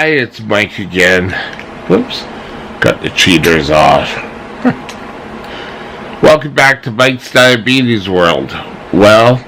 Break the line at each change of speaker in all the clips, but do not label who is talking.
Hi, it's Mike again. Whoops. Got the cheaters off. Welcome back to Mike's Diabetes World. Well,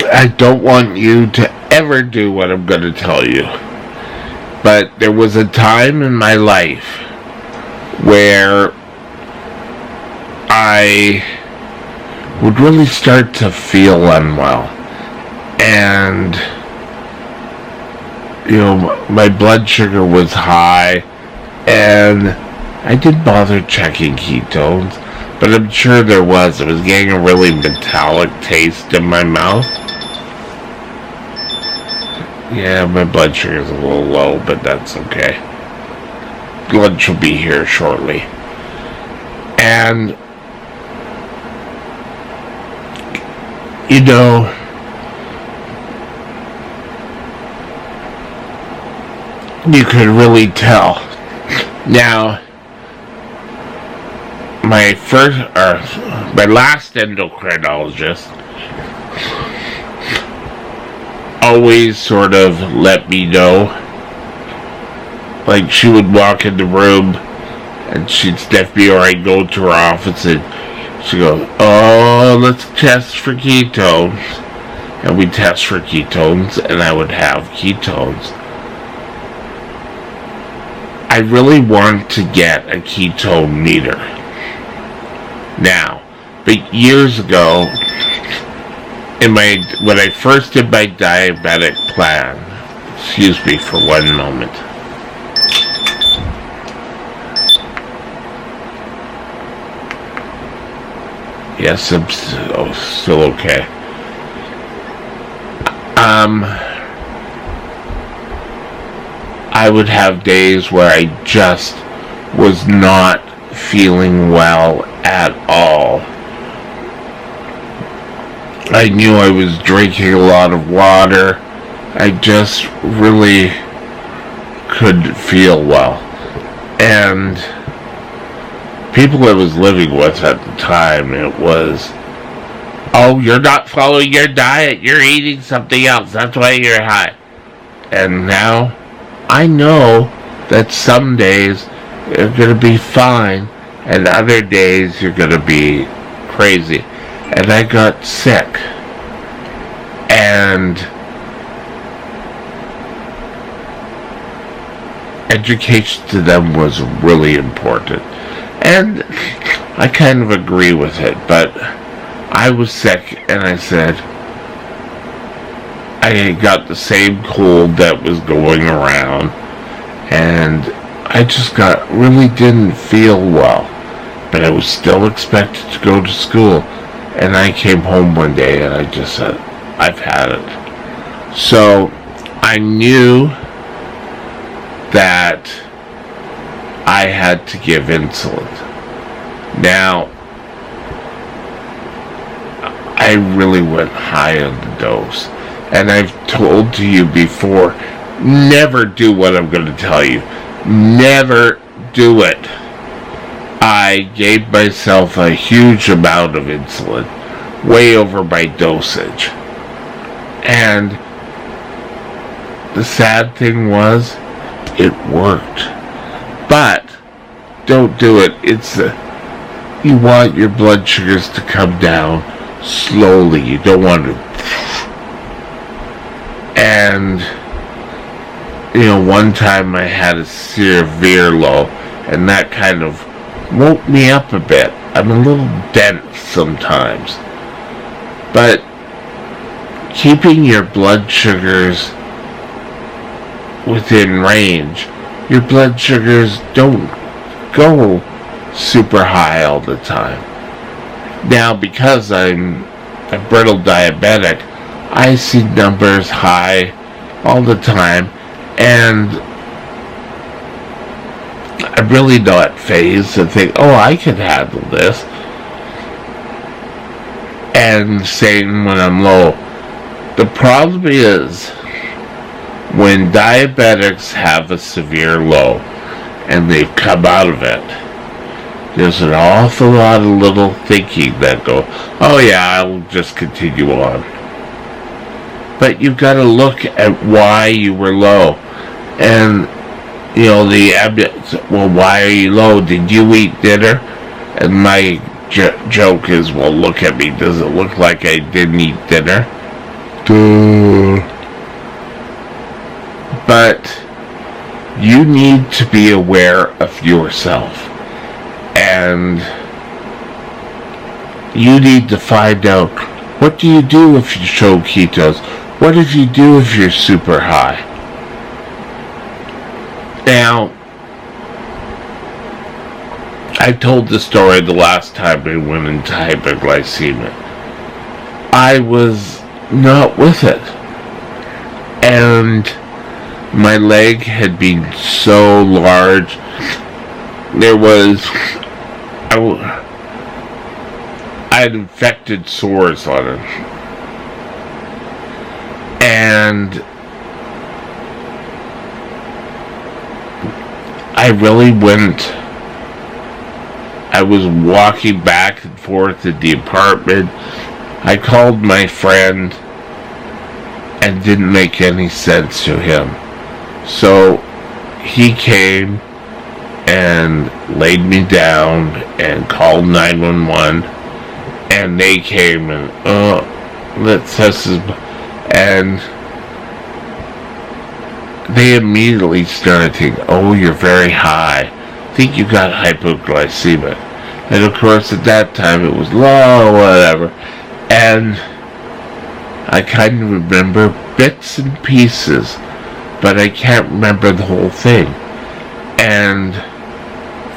I don't want you to ever do what I'm going to tell you. But there was a time in my life where I would really start to feel unwell. And, my blood sugar was high, and I didn't bother checking ketones, but I'm sure there was. I was getting a really metallic taste in my mouth. Yeah, my blood sugar's a little low, but that's okay. Lunch will be here shortly. And, you could really tell. Now, my last endocrinologist always sort of let me know. Like, she would walk in the room and she'd sniff me, or I'd go to her office and she'd go, "Oh, let's test for ketones." And we'd test for ketones, and I would have ketones. I really want to get a ketone meter now, but years ago, when I first did my diabetic plan, excuse me for one moment. Yes, I'm still okay. I would have days where I just was not feeling well at all. I knew I was drinking a lot of water. I just really couldn't feel well. And people I was living with at the time, it was, "Oh, you're not following your diet. You're eating something else. That's why you're high." And now, I know that some days you're going to be fine, and other days you're going to be crazy. And I got sick. And education to them was really important. And I kind of agree with it, but I was sick, and I said, I got the same cold that was going around, and I just really didn't feel well, but I was still expected to go to school, and I came home one day, and I just said, I've had it. So I knew that I had to give insulin. Now, I really went high on the dose. And I've told to you before, never do what I'm going to tell you. Never do it. I gave myself a huge amount of insulin, way over my dosage. And the sad thing was, it worked. But don't do it. You want your blood sugars to come down slowly. You don't want to. And, one time I had a severe low, and that kind of woke me up a bit. I'm a little dense sometimes. But keeping your blood sugars within range, your blood sugars don't go super high all the time. Now, because I'm a brittle diabetic, I see numbers high all the time, and I'm really not phased and think, "Oh, I can handle this." And same when I'm low. The problem is, when diabetics have a severe low, and they've come out of it, there's an awful lot of little thinking that go, "Oh yeah, I'll just continue on." But you've got to look at why you were low. And, well, why are you low? Did you eat dinner? And my joke is, well, look at me. Does it look like I didn't eat dinner? Duh. But you need to be aware of yourself. And you need to find out, what do you do if you show ketones? What do you do if you're super high? Now, I told the story the last time I went into hypoglycemia. I was not with it. And my leg had been so large. I had infected sores on it. And I was walking back and forth in the apartment. I called my friend and didn't make any sense to him. So he came and laid me down and called 911, and they came and and they immediately started thinking, oh, you're very high. I think you got hypoglycemic. And of course at that time it was low, whatever. And I kind of remember bits and pieces, but I can't remember the whole thing. And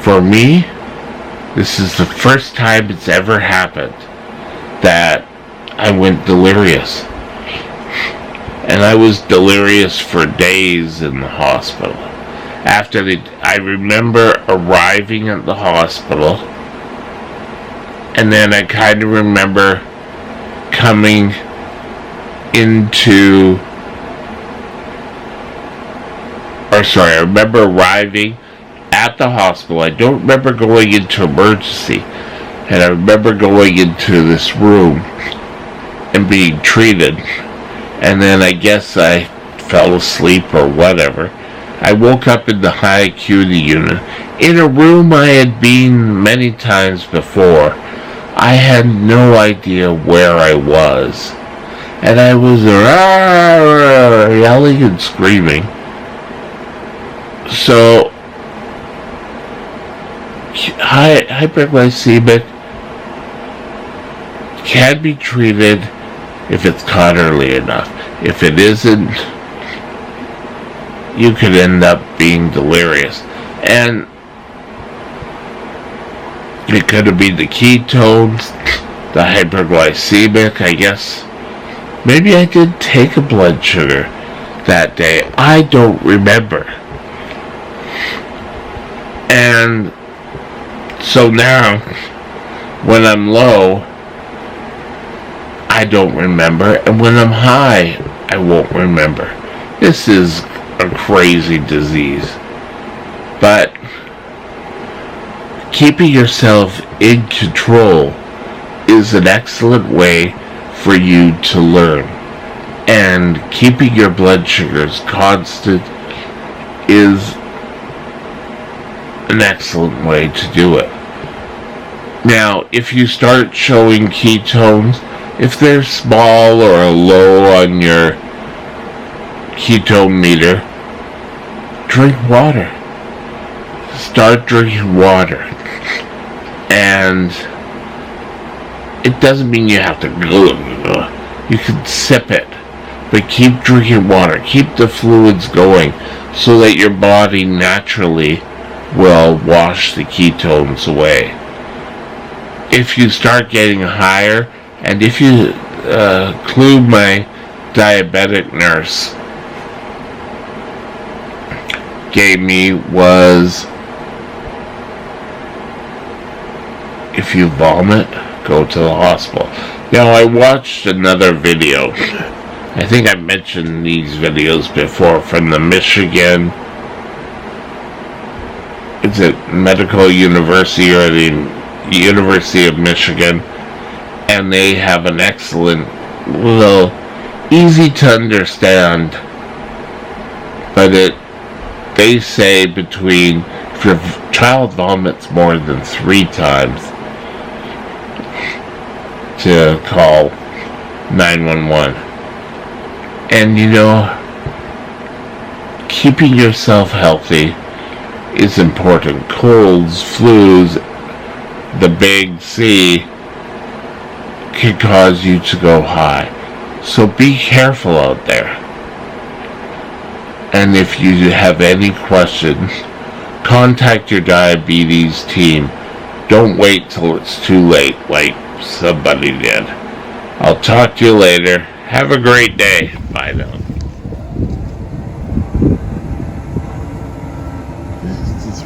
for me, this is the first time it's ever happened that I went delirious. And I was delirious for days in the hospital. I remember arriving at the hospital, and then I kind of remember coming into, I remember arriving at the hospital. I don't remember going into emergency, and I remember going into this room and being treated, and then I guess I fell asleep or whatever. I woke up in the high acuity unit in a room I had been many times before. I had no idea where I was, and I was yelling and screaming. So hyperglycemic can be treated if it's caught early enough. If it isn't, you could end up being delirious. And it could have been the ketones, the hyperglycemic, I guess. Maybe I did take a blood sugar that day. I don't remember. And so now, when I'm low, I don't remember. And when I'm high, I won't remember. This is a crazy disease. But keeping yourself in control is an excellent way for you to learn. And keeping your blood sugars constant is an excellent way to do it. Now, if you start showing ketones, if they're small or low on your ketone meter, drink water. Start drinking water. And it doesn't mean you have to you can sip it, but keep drinking water. Keep the fluids going so that your body naturally will wash the ketones away. If you start getting higher, and if you clue my diabetic nurse gave me was, if you vomit, go to the hospital. Now, I watched another video. I think I mentioned these videos before from the Michigan, is it Medical University or the University of Michigan, and they have an excellent little easy to understand, but they say between, if your child vomits more than 3 times, to call 911. And keeping yourself healthy is important. Colds, flus, the big C can cause you to go high. So be careful out there. And if you have any questions, contact your diabetes team. Don't wait till it's too late like somebody did. I'll talk to you later. Have a great day. Bye now.
This is